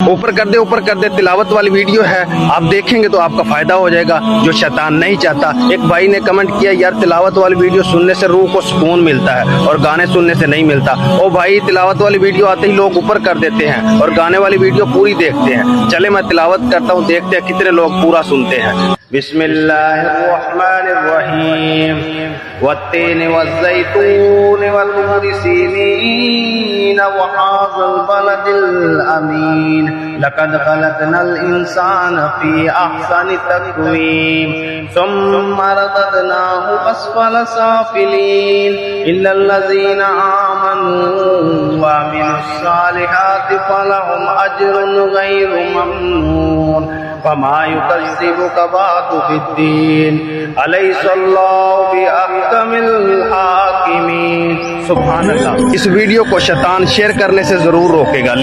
ऊपर कर दे तिलावत वाली वीडियो है, आप देखेंगे तो आपका फायदा हो जाएगा, जो शैतान नहीं चाहता। एक भाई ने कमेंट किया यार तिलावत वाली वीडियो सुनने से रूह को सुकून मिलता है और गाने सुनने से नहीं मिलता। ओ भाई तिलावत वाली वीडियो आते ही लोग ऊपर कर देते हैं और गाने वाली वीडियो पूरी देखते हैं। चले मैं तिलावत करता हूँ, देखते हैं कितने लोग पूरा सुनते हैं। बिस्मिल्लाहिर्रहमानिर्रहीम वत्तीन वज़्ज़ैतून वतूरि सीनीन वहाज़ल बलदिल अमीन लक़द ख़लक़नल इंसाना फ़ी अहसनि तक़वीम सुम्मा रददनाहु अस्फ़ला साफ़िलीन इल्लल्लज़ीना आमनू व अमिलुस्सालिहाति फ़लहुम अज्रुन ग़ैरु ममनून फमा युकज़्ज़िबुका बअदु बिद्दीन अलैहिस्सलाहु बिअहकमिल हाकिमीन। सुभान अल्लाह। इस वीडियो को शैतान शेयर करने से जरूर रोकेगा।